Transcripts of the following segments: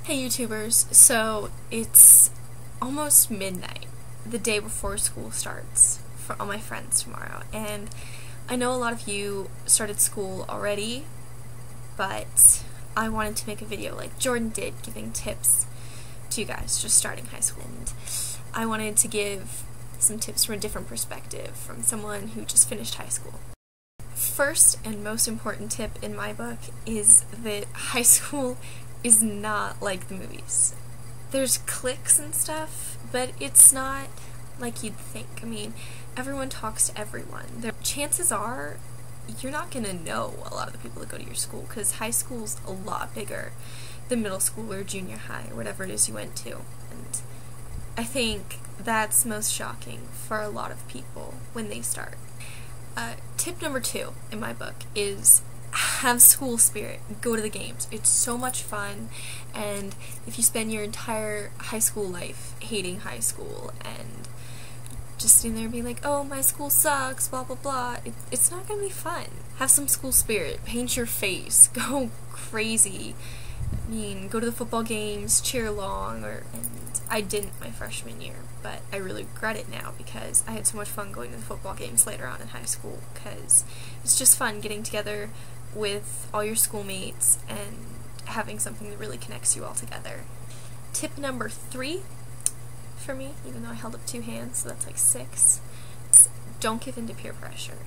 Hey YouTubers, so it's almost midnight, the day before school starts for all my friends tomorrow, and I know a lot of you started school already, but I wanted to make a video like Jordyn did, giving tips to you guys just starting high school, and I wanted to give some tips from a different perspective, from someone who just finished high school. First and most important tip in my book is that high school is not like the movies. There's cliques and stuff, but it's not like you'd think. I mean, everyone talks to everyone. Chances are you're not gonna know a lot of the people that go to your school, because high school's a lot bigger than middle school or junior high or whatever it is you went to. And I think that's most shocking for a lot of people when they start. Tip number 2 in my book is have school spirit. Go to the games. It's so much fun, and if you spend your entire high school life hating high school and just sitting there and being like, oh, my school sucks, blah blah blah, it's not gonna be fun. Have some school spirit. Paint your face. Go crazy. I mean, go to the football games, cheer along, and I didn't my freshman year, but I really regret it now because I had so much fun going to the football games later on in high school, because it's just fun getting together with all your schoolmates and having something that really connects you all together. Tip number 3 for me, even though I held up 2 hands, so that's like 6, don't give in to peer pressure.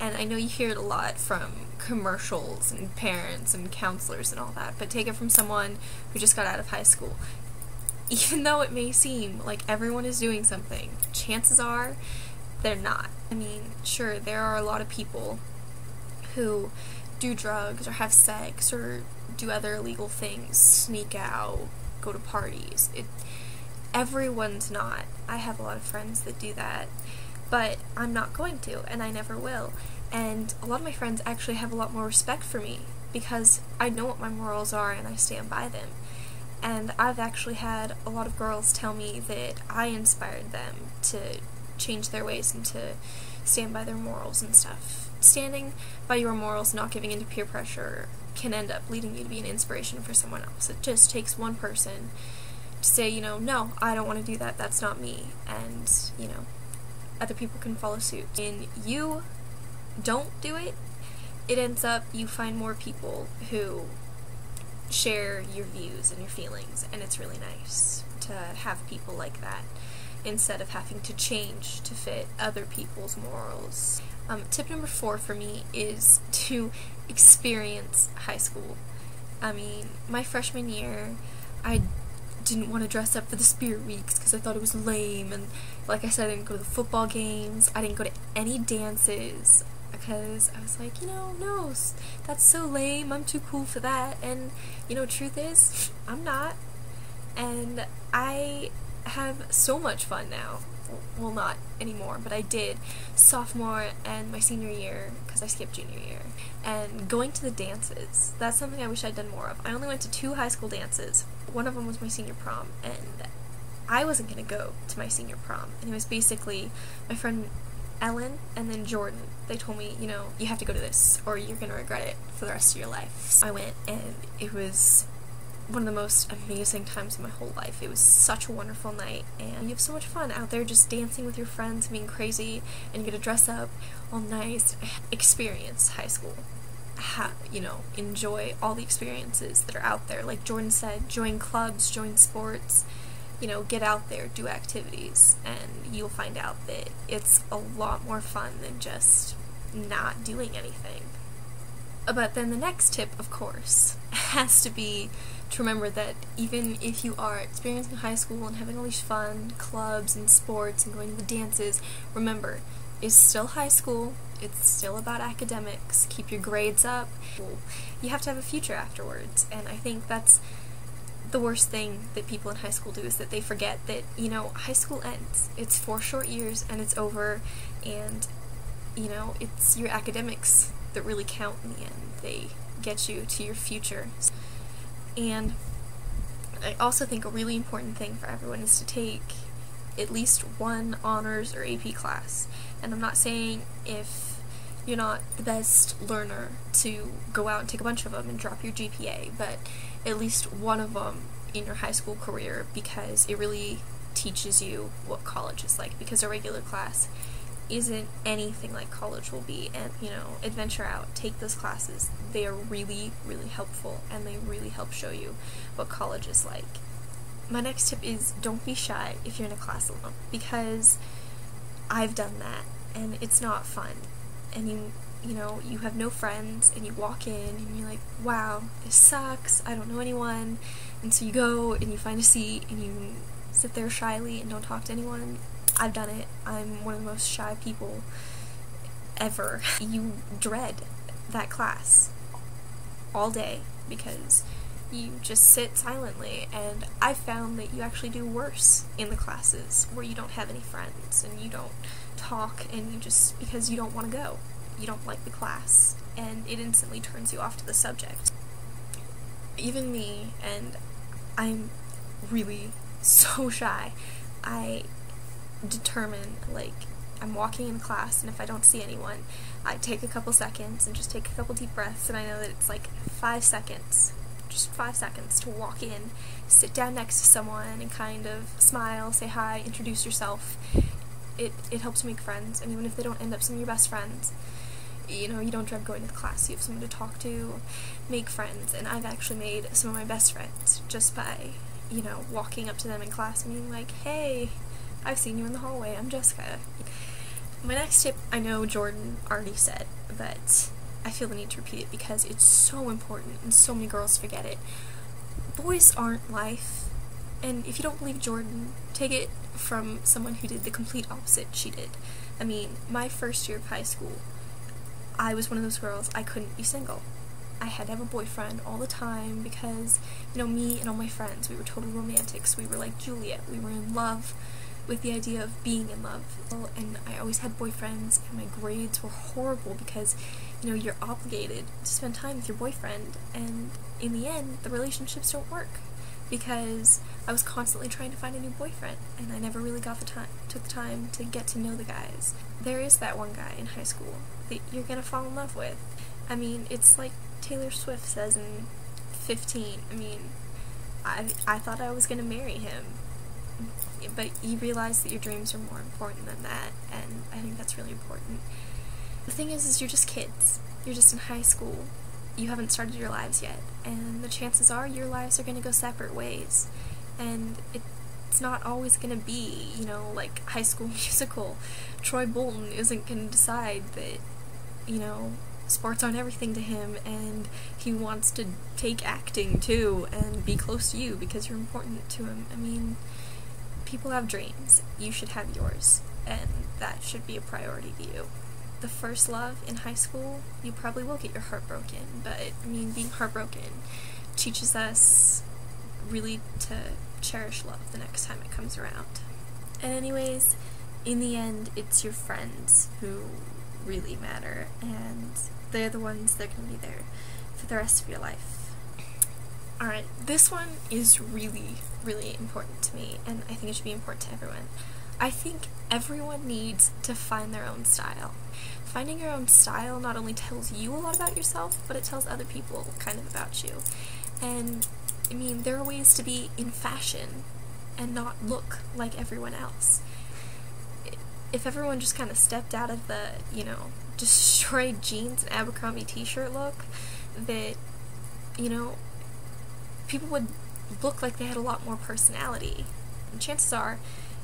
And I know you hear it a lot from commercials and parents and counselors and all that, but take it from someone who just got out of high school. Even though it may seem like everyone is doing something, chances are they're not. I mean, sure, there are a lot of people who do drugs or have sex or do other illegal things, sneak out, go to parties. Everyone's not. I have a lot of friends that do that, but I'm not going to, and I never will. And a lot of my friends actually have a lot more respect for me because I know what my morals are and I stand by them. And I've actually had a lot of girls tell me that I inspired them to change their ways and to stand by their morals and stuff. Standing by your morals, not giving into peer pressure, can end up leading you to be an inspiration for someone else. It just takes one person to say, you know, no, I don't want to do that, that's not me, and, you know, other people can follow suit. And you don't do it, it ends up you find more people who share your views and your feelings, and it's really nice to have people like that instead of having to change to fit other people's morals. Tip number 4 for me is to experience high school. I mean, my freshman year, I didn't want to dress up for the spirit weeks because I thought it was lame, and like I said, I didn't go to the football games, I didn't go to any dances because I was like, you know, no, that's so lame, I'm too cool for that. And you know, truth is, I'm not, and I have so much fun now. Well, not anymore, but I did sophomore and my senior year because I skipped junior year. And going to the dances, that's something I wish I'd done more of. I only went to 2 high school dances. One of them was my senior prom, and I wasn't going to go to my senior prom. And it was basically my friend Ellen and then Jordyn. They told me, you know, you have to go to this or you're going to regret it for the rest of your life. So I went, and it was one of the most amazing times of my whole life. It was such a wonderful night, and you have so much fun out there just dancing with your friends, being crazy, and you get to dress up all nice. Experience high school. You know, enjoy all the experiences that are out there. Like Jordyn said, join clubs, join sports, you know, get out there, do activities, and you'll find out that it's a lot more fun than just not doing anything. But then the next tip, of course, has to be to remember that even if you are experiencing high school and having all these fun clubs and sports and going to the dances, remember, it's still high school, it's still about academics, keep your grades up, you have to have a future afterwards. And I think that's the worst thing that people in high school do, is that they forget that, you know, high school ends. It's 4 short years and it's over, and, you know, it's your academics that really count in the end. They get you to your future. And I also think a really important thing for everyone is to take at least 1 honors or AP class. And I'm not saying if you're not the best learner to go out and take a bunch of them and drop your GPA, but at least one of them in your high school career because it really teaches you what college is like, because a regular class isn't anything like college will be. And, you know, adventure out, take those classes. They are really, really helpful, and they really help show you what college is like. My next tip is don't be shy if you're in a class alone, because I've done that, and it's not fun. And you know, you have no friends, and you walk in, and you're like, wow, this sucks, I don't know anyone. And so you go, and you find a seat, and you sit there shyly and don't talk to anyone. I've done it. I'm one of the most shy people ever. You dread that class all day because you just sit silently, and I found that you actually do worse in the classes where you don't have any friends and you don't talk, and you just, because you don't want to go, you don't like the class, and it instantly turns you off to the subject. Even me, and I'm really so shy, I determine, like, I'm walking in class, and if I don't see anyone, I take a couple seconds and just take a couple deep breaths, and I know that it's like 5 seconds, just 5 seconds to walk in, sit down next to someone, and kind of smile, say hi, introduce yourself. It helps you make friends, and even if they don't end up some of your best friends, you know, you don't dread going to the class. You have someone to talk to, make friends, and I've actually made some of my best friends just by, you know, walking up to them in class and being like, hey, I've seen you in the hallway, I'm Jessica. My next tip, I know Jordyn already said, but I feel the need to repeat it because it's so important and so many girls forget it. Boys aren't life, and if you don't believe Jordyn, take it from someone who did the complete opposite she did. I mean, my first year of high school, I was one of those girls, I couldn't be single. I had to have a boyfriend all the time because, you know, me and all my friends, we were total romantics. We were like Juliet. We were in love with the idea of being in love. And I always had boyfriends, and my grades were horrible because, you know, you're obligated to spend time with your boyfriend, and in the end, the relationships don't work because I was constantly trying to find a new boyfriend, and I never really took the time to get to know the guys. There is that one guy in high school that you're gonna fall in love with. I mean, it's like Taylor Swift says in 15. I mean, I thought I was gonna marry him, but you realize that your dreams are more important than that, and I think that's really important. The thing is you're just kids. You're just in high school. You haven't started your lives yet, and the chances are your lives are gonna go separate ways, and it's not always gonna be, you know, like High School Musical. Troy Bolton isn't gonna decide that, you know, sports aren't everything to him, and he wants to take acting too and be close to you because you're important to him. I mean, people have dreams. You should have yours, and that should be a priority to you. The first love in high school, you probably will get your heart broken, but I mean, being heartbroken teaches us really to cherish love the next time it comes around. And anyways, in the end, it's your friends who really matter, and they're the ones that are going to be there for the rest of your life. Alright, this one is really, really important to me, and I think it should be important to everyone. I think everyone needs to find their own style. Finding your own style not only tells you a lot about yourself, but it tells other people kind of about you. And, I mean, there are ways to be in fashion and not look like everyone else. If everyone just kind of stepped out of the, you know, destroyed jeans and Abercrombie t-shirt look, that, you know, people would look like they had a lot more personality. And chances are,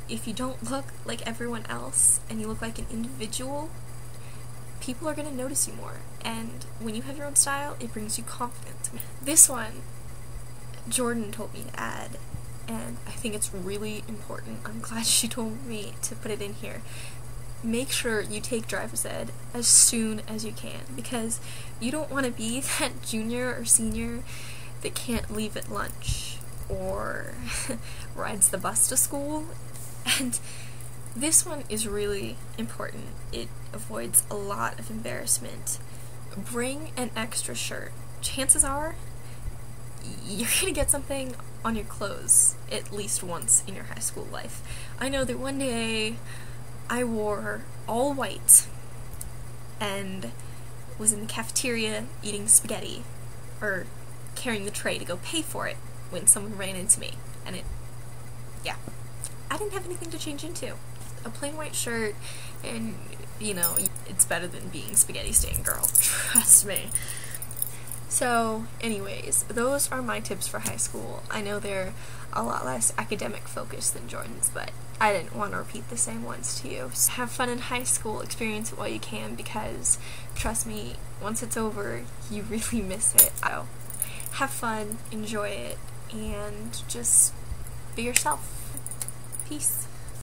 if you don't look like everyone else and you look like an individual, people are going to notice you more. And when you have your own style, it brings you confidence. This one, Jordyn told me to add, and I think it's really important. I'm glad she told me to put it in here. Make sure you take driver's ed as soon as you can, because you don't want to be that junior or senior that can't leave at lunch or rides the bus to school. And this one is really important. It avoids a lot of embarrassment. Bring an extra shirt. Chances are you're gonna get something on your clothes at least once in your high school life. I know that one day I wore all white and was in the cafeteria eating spaghetti, or carrying the tray to go pay for it, when someone ran into me. And yeah, I didn't have anything to change into. A plain white shirt, and, you know, it's better than being spaghetti stained, girl. Trust me. So, anyways, those are my tips for high school. I know they're a lot less academic focused than Jordyn's, but I didn't want to repeat the same ones to you. So have fun in high school, experience it while you can, because, trust me, once it's over, you really miss it. So, have fun, enjoy it, and just be yourself. Peace.